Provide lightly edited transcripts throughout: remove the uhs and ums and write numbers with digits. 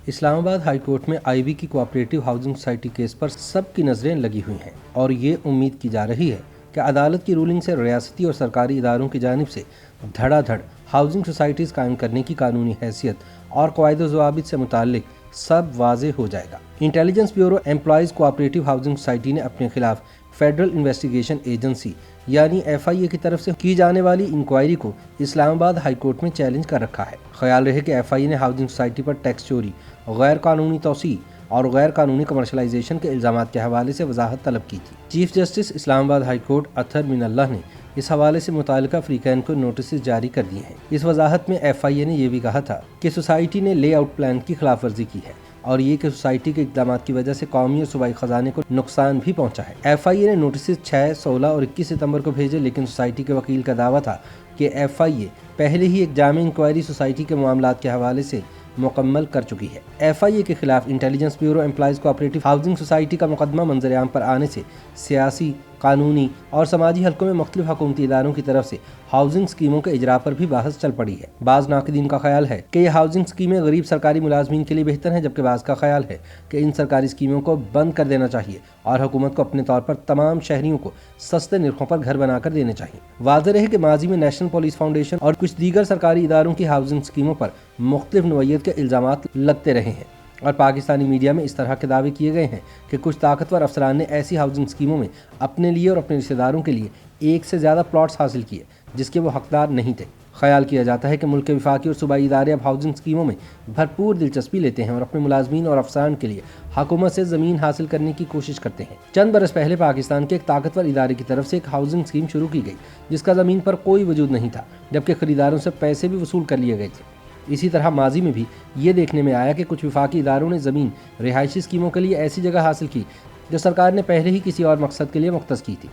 اسلام آباد high court میں آئی be کی کوآپریٹو ہاؤسنگ سوسائٹی کیس پر سب کی نظریں لگی ہوئی ہیں اور یہ امید کی جا رہی ہے کہ عدالت کی رولنگ سے ریاستی اور سرکاری اداروں کی جانب سے دھڑا دھڑ ہاؤسنگ سوسائٹیز قائم کرنے کی قانونی حیثیت اور قواعد و ضوابط سے متعلق سب واضح ہو جائے گا۔ Intelligence bureau employees cooperative housing society نے اپنے خلاف فیڈرل انویسٹیگیشن ایجنسی یعنی FIA کی طرف سے کی جانے والی انکوائری کو اسلام آباد ہائی کورٹ میں چیلنج کر رکھا ہے۔ خیال رہے کہ FIA نے ہاؤسنگ سوسائٹی پر ٹیکس چوری، غیر قانونی توسیع اور غیر قانونی کمرشلائزیشن کے الزامات کے حوالے سے وضاحت طلب کی تھی۔ چیف جسٹس اسلام آباد ہائی کورٹ اطہر من اللہ نے اس حوالے سے متعلقہ فریقین کو نوٹسز جاری کر دیے ہیں۔ اس وضاحت میں FIA نے یہ بھی کہا تھا کہ سوسائٹی نے لے آؤٹ پلان کی خلاف ورزی کی ہے اور یہ کہ سوسائٹی کے اقدامات کی وجہ سے قومی اور صوبائی خزانے کو نقصان بھی پہنچا ہے۔ FIA نے نوٹسز 6، 16 اور 21 ستمبر کو بھیجے، لیکن سوسائٹی کے وکیل کا دعویٰ تھا کہ FIA پہلے ہی ایک جامع انکوائری سوسائٹی کے معاملات کے حوالے سے مکمل کر چکی ہے۔ FIA کے خلاف intelligence bureau employees cooperative housing society کا مقدمہ منظر عام پر آنے سے سیاسی، قانونی اور سماجی حلقوں میں مختلف حکومتی اداروں کی طرف سے ہاؤسنگ اسکیموں کے اجرا پر بھی بحث چل پڑی ہے۔ بعض ناقدین کا خیال ہے کہ یہ ہاؤسنگ اسکیمیں غریب سرکاری ملازمین کے لیے بہتر ہیں، جبکہ بعض کا خیال ہے کہ ان سرکاری اسکیموں کو بند کر دینا چاہیے اور حکومت کو اپنے طور پر تمام شہریوں کو سستے نرخوں پر گھر بنا کر دینے چاہیے۔ واضح رہے کہ ماضی میں نیشنل پولیس فاؤنڈیشن اور کچھ دیگر سرکاری اداروں کی ہاؤسنگ اسکیموں پر مختلف نوعیت کے الزامات لگتے رہے ہیں اور پاکستانی میڈیا میں اس طرح کے دعوے کیے گئے ہیں کہ کچھ طاقتور افسران نے ایسی ہاؤسنگ اسکیموں میں اپنے لیے اور اپنے رشتہ داروں کے لیے ایک سے زیادہ پلاٹس حاصل کیے جس کے وہ حقدار نہیں تھے۔ خیال کیا جاتا ہے کہ ملک کے وفاقی اور صوبائی ادارے اب ہاؤسنگ اسکیموں میں بھرپور دلچسپی لیتے ہیں اور اپنے ملازمین اور افسران کے لیے حکومت سے زمین حاصل کرنے کی کوشش کرتے ہیں۔ چند برس پہلے پاکستان کے ایک طاقتور ادارے کی طرف سے ایک ہاؤسنگ اسکیم شروع کی گئی جس کا زمین پر کوئی وجود نہیں تھا، جبکہ خریداروں سے پیسے بھی وصول کر لیے گئے تھے۔ اسی طرح ماضی میں بھی یہ دیکھنے میں آیا کہ کچھ وفاقی اداروں نے زمین رہائشی اسکیموں کے لیے ایسی جگہ حاصل کی جو سرکار نے پہلے ہی کسی اور مقصد کے لیے مختص کی تھی۔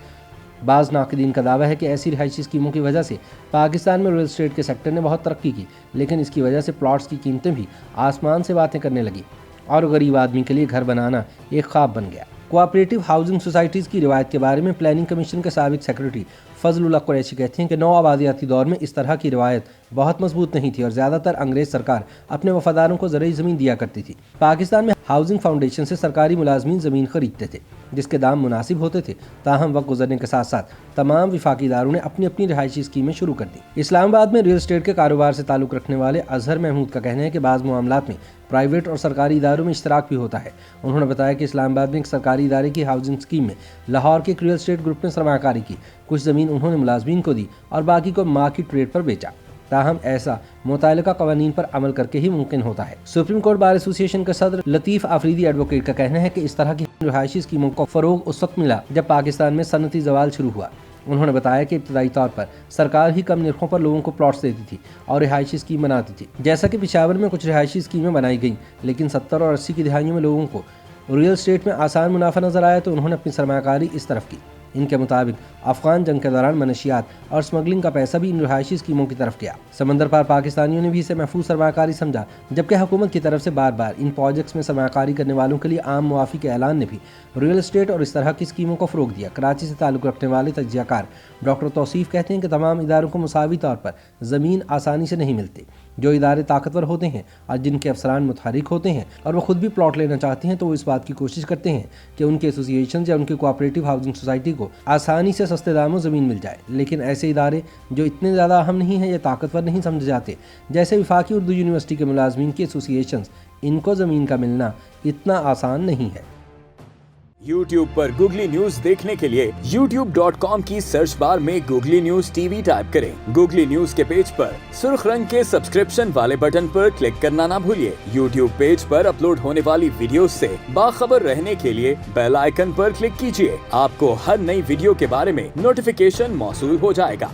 بعض ناقدین کا دعویٰ ہے کہ ایسی رہائشی اسکیموں کی وجہ سے پاکستان میں ریل اسٹیٹ کے سیکٹر نے بہت ترقی کی، لیکن اس کی وجہ سے پلاٹس کی قیمتیں بھی آسمان سے باتیں کرنے لگیں اور غریب آدمی کے لیے گھر بنانا ایک خواب بن گیا۔ کوآپریٹو ہاؤسنگ سوسائٹیز کی روایت کے بارے میں پلاننگ کمیشن کے سابق سیکرٹری فضل اللہ قریشی کہتے ہیں کہ نو آبادیاتی دور میں اس طرح کی روایت بہت مضبوط نہیں تھی اور زیادہ تر انگریز سرکار اپنے وفاداروں کو زرعی زمین دیا کرتی تھی۔ پاکستان میں ہاؤسنگ فاؤنڈیشن سے سرکاری ملازمین زمین خریدتے تھے جس کے دام مناسب ہوتے تھے، تاہم وقت گزرنے کے ساتھ ساتھ تمام وفاقی اداروں نے اپنی اپنی رہائشی اسکیمیں شروع کر دی۔ اسلام آباد میں ریل اسٹیٹ کے کاروبار سے تعلق رکھنے والے اظہر محمود کا کہنا ہے کہ بعض معاملات میں پرائیویٹ اور سرکاری اداروں میں اشتراک بھی ہوتا ہے۔ انہوں نے بتایا کہ اسلام آباد میں ایک سرکاری ادارے کی ہاؤسنگ اسکیم میں لاہور کے ایک ریل اسٹیٹ گروپ نے سرمایہ کاری کی، کچھ زمین انہوں نے ملازمین کو دی اور باقی کو مارکیٹ ریٹ پر بیچا، تاہم ایسا متعلقہ قوانین پر عمل کر کے ہی ممکن ہوتا ہے۔ سپریم کورٹ بار ایسوسی ایشن کے صدر لطیف آفریدی ایڈوکیٹ کا کہنا ہے کہ اس طرح کی رہائشی اسکیموں کو فروغ اس وقت ملا جب پاکستان میں صنعتی زوال شروع ہوا۔ انہوں نے بتایا کہ ابتدائی طور پر سرکار ہی کم نرخوں پر لوگوں کو پلاٹس دیتی تھی اور رہائشی اسکیم بناتی تھی، جیسا کہ پشاور میں کچھ رہائشی اسکیمیں بنائی گئیں، لیکن 70 اور 80 کی دہائیوں میں لوگوں کو ریل اسٹیٹ میں آسان منافع نظر آیا تو انہوں نے اپنی سرمایہ کاری اس طرف کی۔ ان کے مطابق افغان جنگ کے دوران منشیات اور اسمگلنگ کا پیسہ بھی ان رہائشی اسکیموں کی طرف گیا۔ سمندر پار پاکستانیوں نے بھی اسے محفوظ سرمایہ کاری سمجھا، جبکہ حکومت کی طرف سے بار بار ان پروجیکٹس میں سرمایہ کاری کرنے والوں کے لیے عام معافی کے اعلان نے بھی ریل اسٹیٹ اور اس طرح کی اسکیموں کو فروغ دیا۔ کراچی سے تعلق رکھنے والے تجزیہ کار ڈاکٹر توصیف کہتے ہیں کہ تمام اداروں کو مساوی طور پر زمین آسانی سے نہیں ملتی۔ جو ادارے طاقتور ہوتے ہیں اور جن کے افسران متحرک ہوتے ہیں اور وہ خود بھی پلاٹ لینا چاہتے ہیں تو وہ اس بات کی کوشش کرتے ہیں کہ ان کے ایسوسی ایشنز یا ان کی کوآپریٹو ہاؤسنگ سوسائٹی کو آسانی سے سستے داموں زمین مل جائے، لیکن ایسے ادارے جو اتنے زیادہ اہم نہیں ہیں یا طاقتور نہیں سمجھے جاتے، جیسے وفاقی اردو یونیورسٹی کے ملازمین کی ایسوسی ایشنز، ان کو زمین کا ملنا اتنا آسان نہیں ہے۔ YouTube پر گوگلی نیوز دیکھنے کے لیے youtube.com کی سرچ بار میں گوگلی نیوز TV ٹائپ کریں۔ گوگلی نیوز کے پیج پر سرخ رنگ کے سبسکرپشن والے بٹن پر کلک کرنا نہ بھولیے۔ YouTube پیج پر اپلوڈ ہونے والی ویڈیوز سے باخبر رہنے کے لیے بیل آئیکن پر کلک کیجیے۔ آپ کو ہر نئی ویڈیو کے بارے میں نوٹیفیکیشن موصول ہو جائے گا۔